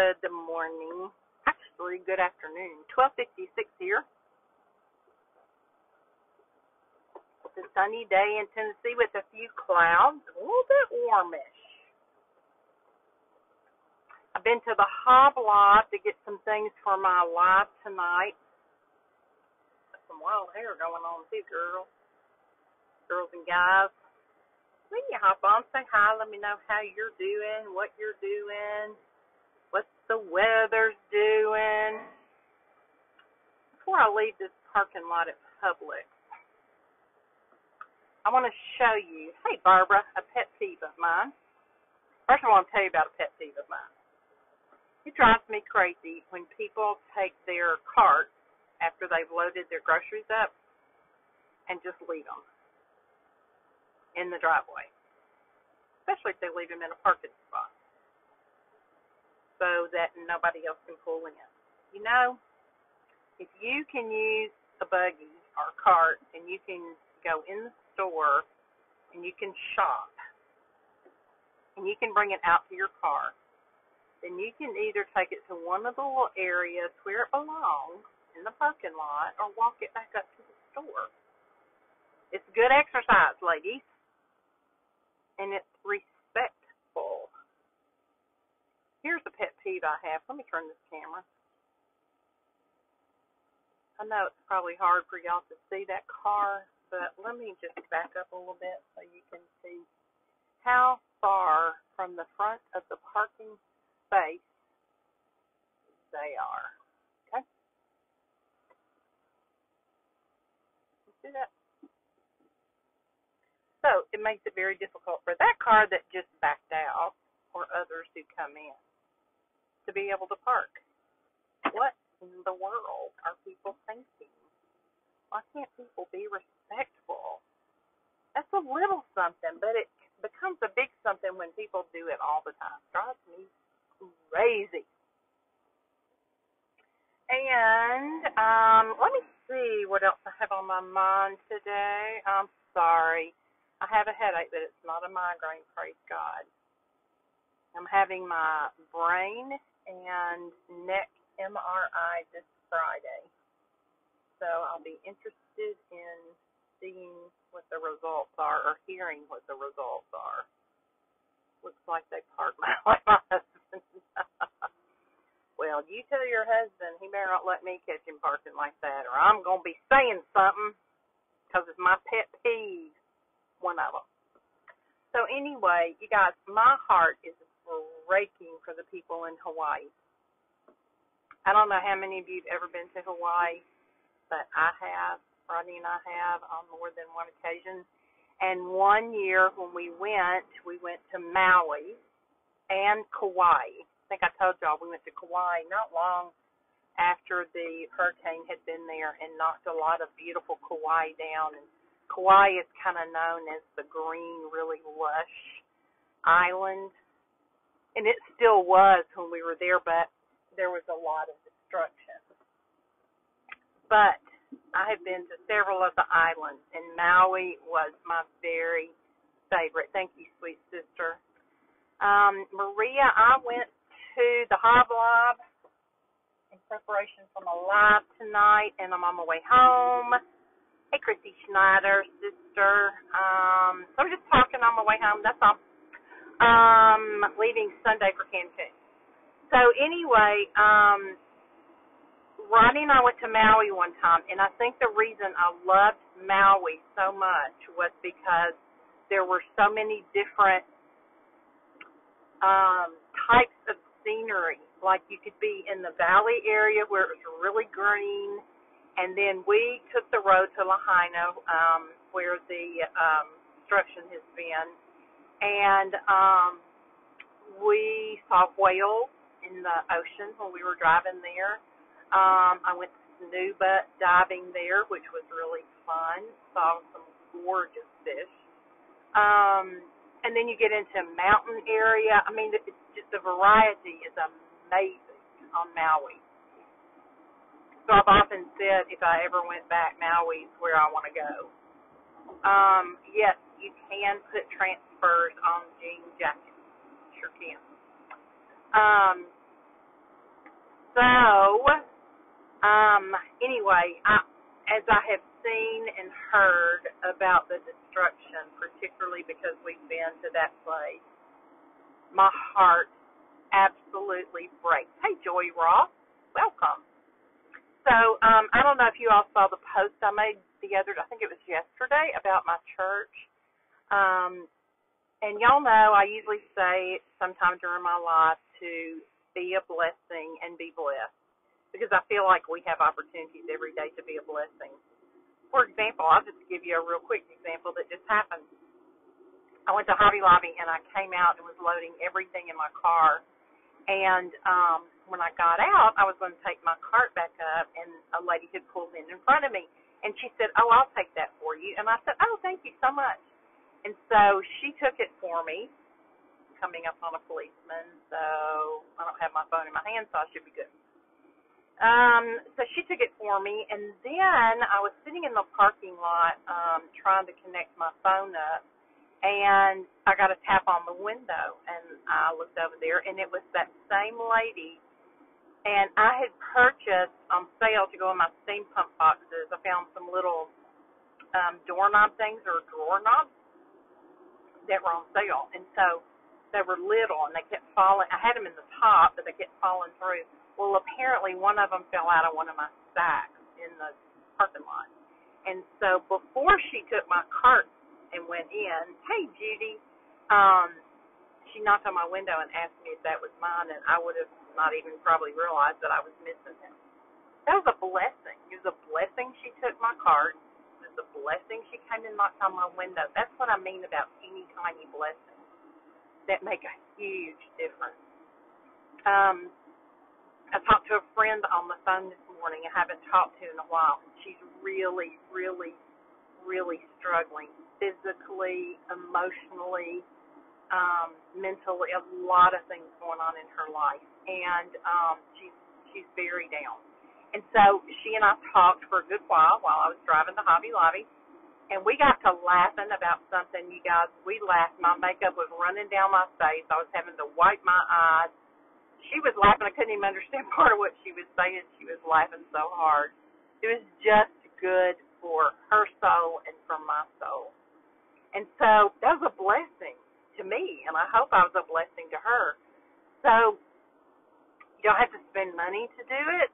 Good morning. Actually, good afternoon. 12:56 here. It's a sunny day in Tennessee with a few clouds, a little bit warmish. I've been to the Hobby Lot to get some things for my live tonight. Got some wild hair going on too, girls and guys. When you hop on, say hi. Let me know how you're doing, what you're doing, what the weather's doing. Before I leave this parking lot at Publix, I want to show you, hey Barbara, a pet peeve of mine. First I want to tell you about a pet peeve of mine. It drives me crazy when people take their cart after they've loaded their groceries up and just leave them in the driveway, especially if they leave them in a parking spot so that nobody else can pull in. You know, if you can use a buggy or cart and you can go in the store and you can shop and you can bring it out to your car, then you can either take it to one of the little areas where it belongs in the parking lot or walk it back up to the store. It's good exercise, ladies, and it's respectful. Here's a pet peeve I have. Let me turn this camera. I know it's probably hard for y'all to see that car, but let me just back up a little bit so you can see how far from the front of the parking space they are. Okay? You see that? So it makes it very difficult for that car that just backed out or others who come in to be able to park. What in the world are people thinking? Why can't people be respectful? That's a little something, but it becomes a big something when people do it all the time. It drives me crazy. And let me see what else I have on my mind today. I'm sorry. I have a headache, but it's not a migraine, praise God. I'm having my brain and neck MRI this Friday. So I'll be interested in seeing what the results are or hearing what the results are. Looks like they parked my husband. Well, you tell your husband he better not let me catch him parking like that, or I'm going to be saying something, because it's my pet peeve, one of them. So anyway, you guys, my heart is breaking for the people in Hawaii. I don't know how many of you have ever been to Hawaii, but I have. Rodney and I have on more than one occasion. And one year when we went to Maui and Kauai. I think I told y'all we went to Kauai not long after the hurricane had been there and knocked a lot of beautiful Kauai down. And Kauai is kind of known as the green, really lush island. And it still was when we were there, but there was a lot of destruction. But I have been to several of the islands, and Maui was my very favorite. Thank you, sweet sister. Maria, I went to the Hobby Lot in preparation for my live tonight, and I'm on my way home. Hey, Christy Schneider, sister. So I'm just talking on my way home. That's all. Leaving Sunday for Cancun. So anyway, Ronnie and I went to Maui one time, and I think the reason I loved Maui so much was because there were so many different types of scenery. Like you could be in the valley area where it was really green, and then we took the road to Lahaina where the construction has been, and we saw whales in the ocean when we were driving there. I went scuba diving there, which was really fun. Saw some gorgeous fish. And then you get into a mountain area. I mean, it's just the variety is amazing on Maui. So I've often said if I ever went back, Maui's where I want to go. Yes, you can put transfers on jean jackets. Sure can. So, anyway, as I have seen and heard about the destruction, particularly because we've been to that place, my heart absolutely breaks. Hey, Joy Ross, welcome. So, I don't know if you all saw the post I made I think it was yesterday, about my church. And y'all know I usually say sometime during my life to be a blessing and be blessed, because I feel like we have opportunities every day to be a blessing. For example, I'll just give you a real quick example that just happened. I went to Hobby Lobby and I came out and was loading everything in my car. And when I got out, I was going to take my cart back up, and a lady had pulled in front of me. And she said, "Oh, I'll take that for you." And I said, "Oh, thank you so much." And so she took it for me, coming up on a policeman. So I don't have my phone in my hand, so I should be good. So she took it for me, and then I was sitting in the parking lot trying to connect my phone up, and I got a tap on the window, and I looked over there, and it was that same lady, and I had purchased on sale to go in my steam pump boxes. I found some little doorknob things, or drawer knobs, that were on sale, and so they were little, and they kept falling. I had them in the top, but they kept falling through. Well, apparently one of them fell out of one of my stacks in the parking lot. And so before she took my cart and went in, "Hey, Judy," she knocked on my window and asked me if that was mine, and I would have not even probably realized that I was missing it. That was a blessing. It was a blessing she took my cart. It was a blessing she came and knocked on my window. That's what I mean about teeny tiny blessings that make a huge difference. I talked to a friend on the phone this morning I haven't talked to in a while. She's really, really, really struggling physically, emotionally, mentally, a lot of things going on in her life, and she's very down. And so she and I talked for a good while I was driving to Hobby Lobby, and we got to laughing about something, you guys. We laughed. My makeup was running down my face. I was having to wipe my eyes. She was laughing. I couldn't even understand part of what she was saying. She was laughing so hard. It was just good for her soul and for my soul. And so that was a blessing to me, and I hope I was a blessing to her. So you don't have to spend money to do it.